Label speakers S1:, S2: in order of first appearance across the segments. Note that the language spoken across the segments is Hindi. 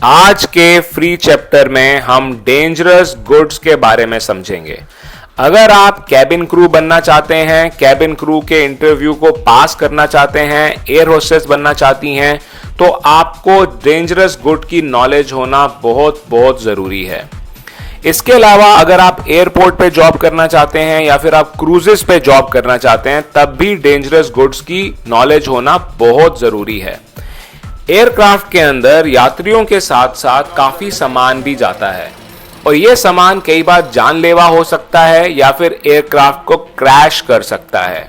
S1: आज के फ्री चैप्टर में हम डेंजरस गुड्स के बारे में समझेंगे। अगर आप कैबिन क्रू बनना चाहते हैं, कैबिन क्रू के इंटरव्यू को पास करना चाहते हैं, एयर होस्टेस बनना चाहती हैं, तो आपको डेंजरस गुड की नॉलेज होना बहुत बहुत जरूरी है। इसके अलावा अगर आप एयरपोर्ट पे जॉब करना चाहते हैं या फिर आप क्रूजेस पे जॉब करना चाहते हैं, तब भी डेंजरस गुड्स की नॉलेज होना बहुत जरूरी है। एयरक्राफ्ट के अंदर यात्रियों के साथ साथ काफी सामान भी जाता है और यह सामान कई बार जानलेवा हो सकता है या फिर एयरक्राफ्ट को क्रैश कर सकता है।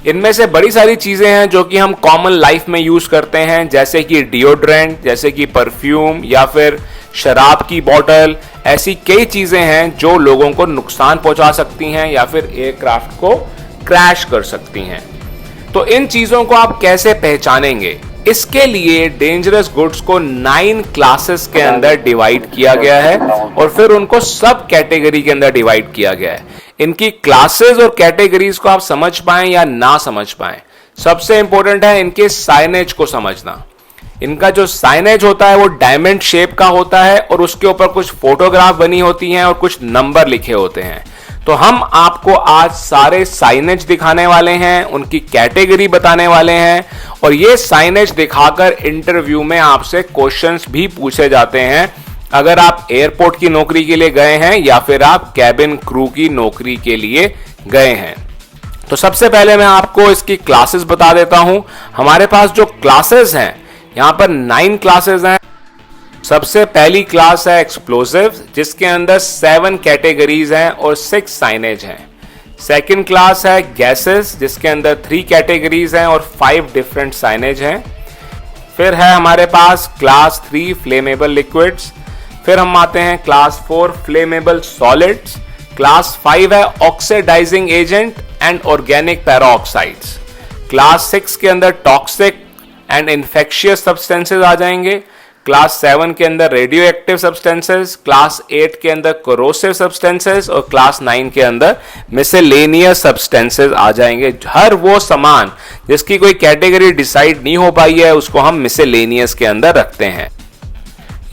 S1: इनमें से बड़ी सारी चीजें हैं जो कि हम कॉमन लाइफ में यूज करते हैं, जैसे कि डिओड्रेंट, जैसे कि परफ्यूम या फिर शराब की बोतल। ऐसी कई चीजें हैं जो लोगों को नुकसान पहुंचा सकती हैं या फिर एयरक्राफ्ट को क्रैश कर सकती हैं। तो इन चीजों को आप कैसे पहचानेंगे? इसके लिए डेंजरस गुड्स को 9 क्लासेस के अंदर डिवाइड किया गया है और फिर उनको सब कैटेगरी के अंदर डिवाइड किया गया है। इनकी क्लासेस और कैटेगरीज को आप समझ पाएं या ना समझ पाएं, सबसे इंपॉर्टेंट है इनके साइनेज को समझना। इनका जो साइनेज होता है वो डायमंड शेप का होता है और उसके ऊपर कुछ फोटोग्राफ बनी होती हैं और कुछ नंबर लिखे होते हैं। तो हम आपको आज सारे साइनेज दिखाने वाले हैं, उनकी कैटेगरी बताने वाले हैं और ये साइनेज दिखाकर इंटरव्यू में आपसे क्वेश्चंस भी पूछे जाते हैं, अगर आप एयरपोर्ट की नौकरी के लिए गए हैं या फिर आप कैबिन क्रू की नौकरी के लिए गए हैं। तो सबसे पहले मैं आपको इसकी क्लासेस बता देता हूं। हमारे पास जो क्लासेस हैं, यहां पर 9 क्लासेस हैं। सबसे पहली क्लास है एक्सप्लोसिव, जिसके अंदर 7 कैटेगरीज हैं और 6 साइनेज हैं। सेकंड क्लास है गैसेस, जिसके अंदर 3 कैटेगरीज हैं और 5 डिफरेंट साइनेज हैं। फिर है हमारे पास क्लास 3 फ्लेमेबल लिक्विड्स। फिर हम आते हैं क्लास 4 फ्लेमेबल सॉलिड्स। क्लास 5 है oxidizing agent and organic peroxides. Class 6 के अंदर टॉक्सिक एंड इन्फेक्शियस सब्सटेंसेस आ जाएंगे। क्लास 7 के अंदर रेडियो एक्टिव सब्सटेंसेस, क्लास 8 के अंदर कोरोसिव सब्सटेंसेस और क्लास 9 के अंदर मिसेलेनियस सब्सटेंसेस आ जाएंगे। हर वो सामान जिसकी कोई कैटेगरी डिसाइड नहीं हो पाई है उसको हम मिसेलेनियस के अंदर रखते हैं।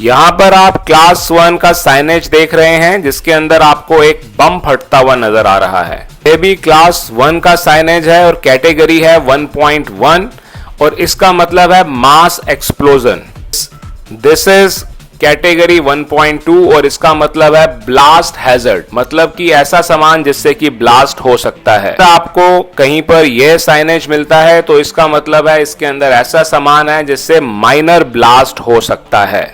S1: यहां पर आप क्लास 1 का साइनेज देख रहे हैं, जिसके अंदर आपको एक बम फटता हुआ नजर आ रहा है। ये भी क्लास 1 का साइनेज है और कैटेगरी है 1.1 और इसका मतलब है मास एक्सप्लोजन। दिस इज कैटेगरी 1.2 और इसका मतलब है ब्लास्ट हैजर्ड, मतलब कि ऐसा सामान जिससे कि ब्लास्ट हो सकता है। आपको कहीं पर यह साइनेज मिलता है तो इसका मतलब है इसके अंदर ऐसा सामान है जिससे माइनर ब्लास्ट हो सकता है।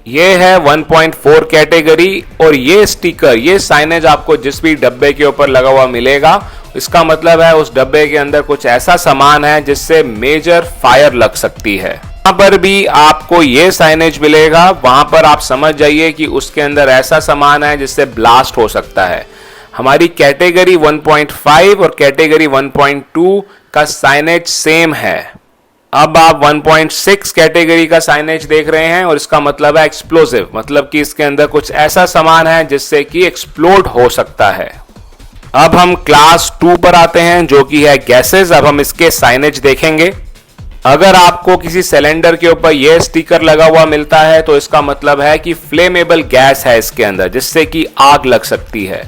S1: यह है 1.4 कैटेगरी और ये स्टिकर, ये साइनेज आपको जिस भी डब्बे के ऊपर लगा हुआ मिलेगा, इसका मतलब है उस डब्बे के अंदर कुछ ऐसा सामान है जिससे मेजर फायर लग सकती है। वहां पर भी आपको ये साइनेज मिलेगा, वहां पर आप समझ जाइए कि उसके अंदर ऐसा सामान है जिससे ब्लास्ट हो सकता है। हमारी कैटेगरी 1.5 और कैटेगरी 1.2 का साइनेज सेम है। अब आप 1.6 कैटेगरी का साइनेज देख रहे हैं और इसका मतलब है एक्सप्लोसिव, मतलब कि इसके अंदर कुछ ऐसा सामान है जिससे कि एक्सप्लोड हो सकता है। अब हम क्लास 2 पर आते हैं जो कि है गैसेस। अब हम इसके साइनेज देखेंगे। अगर आपको किसी सिलेंडर के ऊपर यह स्टिकर लगा हुआ मिलता है तो इसका मतलब है कि फ्लेमेबल गैस है इसके अंदर जिससे कि आग लग सकती है।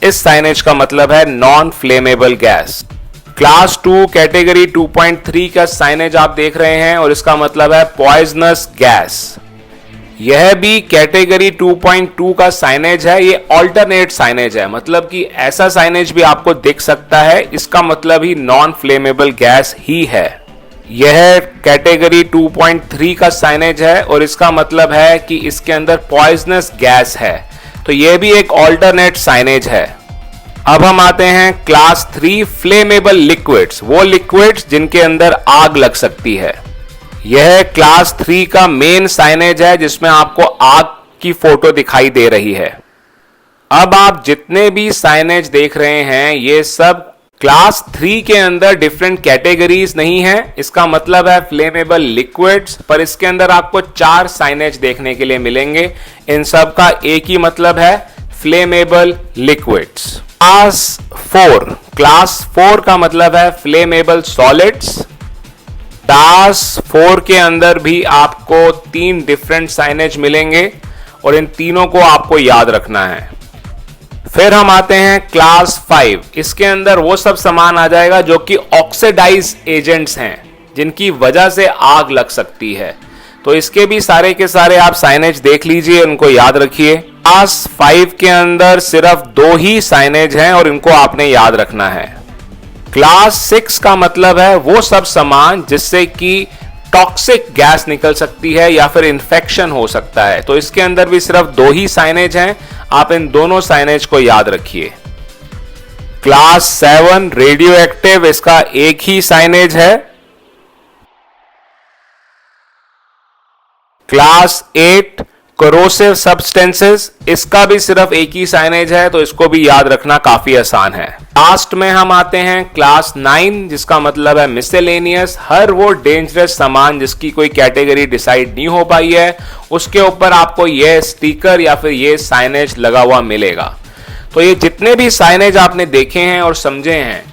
S1: इस साइनेज का मतलब है non flammable gas. Class 2 category 2.3 का साइनेज आप देख रहे हैं और इसका मतलब है पॉइजनस गैस। यह भी कैटेगरी 2.2 का साइनेज है। ये ऑल्टरनेट साइनेज है, मतलब कि ऐसा साइनेज भी आपको दिख सकता है, इसका मतलब ही नॉन फ्लेमेबल गैस ही है। यह कैटेगरी 2.3 का साइनेज है और इसका मतलब है कि इसके अंदर पॉइजनस गैस है, तो यह भी एक ऑल्टरनेट साइनेज है। अब हम आते हैं क्लास 3 फ्लेमेबल लिक्विड्स, वो लिक्विड्स जिनके अंदर आग लग सकती है। यह क्लास 3 का मेन साइनेज है जिसमें आपको आग की फोटो दिखाई दे रही है। अब आप जितने भी साइनेज देख रहे हैं ये सब क्लास 3 के अंदर डिफरेंट कैटेगरीज नहीं है। इसका मतलब है फ्लेमेबल लिक्विड्स, पर इसके अंदर आपको 4 साइनेज देखने के लिए मिलेंगे। इन सब का एक ही मतलब है, फ्लेमेबल लिक्विड्स। क्लास 4 का मतलब है फ्लेमेबल सॉलिड्स। क्लास 4 के अंदर भी आपको 3 डिफरेंट साइनेज मिलेंगे और इन तीनों को आपको याद रखना है। फिर हम आते हैं क्लास 5। इसके अंदर वो सब सामान आ जाएगा जो कि ऑक्सीडाइज एजेंट्स हैं, जिनकी वजह से आग लग सकती है। तो इसके भी सारे के सारे आप साइनेज देख लीजिए, उनको याद रखिए। क्लास 5 के अंदर सिर्फ 2 ही साइनेज हैं और इनको आपने याद रखना है। क्लास 6 का मतलब है वो सब सामान जिससे कि टॉक्सिक गैस निकल सकती है या फिर इंफेक्शन हो सकता है। तो इसके अंदर भी सिर्फ 2 ही साइनेज हैं, आप इन दोनों साइनेज को याद रखिए। क्लास 7 रेडियो एक्टिव, इसका एक ही साइनेज है। क्लास 8 कोरोसिव सब्सटेंसेस, इसका भी सिर्फ एक ही साइनेज है, तो इसको भी याद रखना काफी आसान है। लास्ट में हम आते हैं क्लास 9, जिसका मतलब है मिसेलेनियस। हर वो डेंजरस सामान जिसकी कोई कैटेगरी डिसाइड नहीं हो पाई है, उसके ऊपर आपको ये स्टिकर या फिर ये साइनेज लगा हुआ मिलेगा। तो ये जितने भी साइनेज आपने देखे हैं और समझे हैं,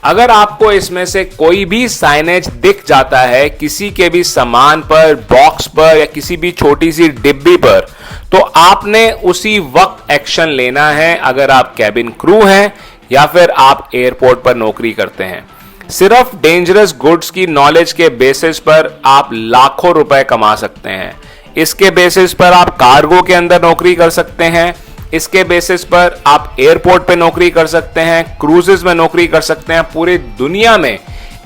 S1: अगर आपको इसमें से कोई भी साइनेज दिख जाता है किसी के भी सामान पर, बॉक्स पर या किसी भी छोटी सी डिब्बी पर, तो आपने उसी वक्त एक्शन लेना है। अगर आप कैबिन क्रू हैं या फिर आप एयरपोर्ट पर नौकरी करते हैं, सिर्फ डेंजरस गुड्स की नॉलेज के बेसिस पर आप लाखों रुपए कमा सकते हैं। इसके बेसिस पर आप कार्गो के अंदर नौकरी कर सकते हैं, इसके बेसिस पर आप एयरपोर्ट पे नौकरी कर सकते हैं, क्रूजेस में नौकरी कर सकते हैं। पूरी दुनिया में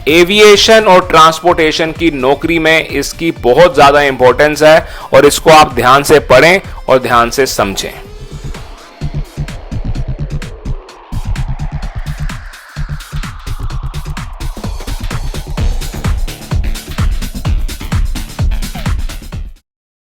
S1: एविएशन और ट्रांसपोर्टेशन की नौकरी में इसकी बहुत ज्यादा इंपॉर्टेंस है और इसको आप ध्यान से पढ़ें और ध्यान से समझें।